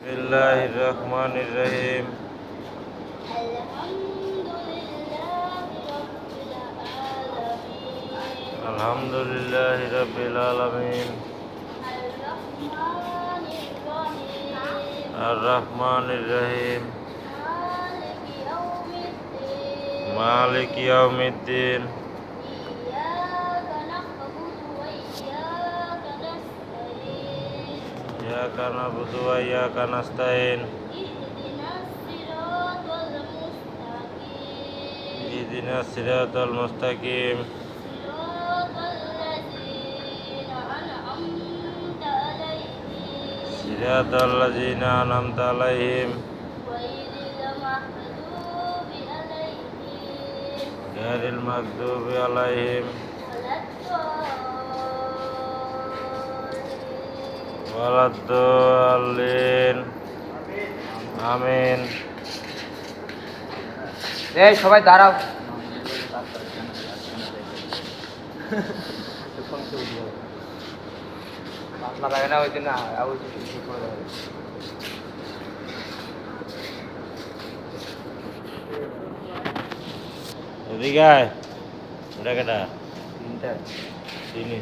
बिस्मिल्लाहिर्रहमानिर्रहीम। अल्हम्दुलिल्लाहि रब्बिल आलमीन। अर्रहमानिर्रहीम। मालिक यौमिद्दीन। इय्याका नअबुदु व इय्याका नस्तईन। इहदिनास सिरातल मुस्तकीम। सिरातल लज़ीना अनअमता अलैहिम गैरिल मग़दूबि अलैहिम वलद्दोल्लीन। आमीन। এই সবাই দাঁড়াও। পাতলা লাগে না ওই জন্য আবার কিছু করে দেবে। এদিকে আয়। এটা কেটা? তিনটা চিনি।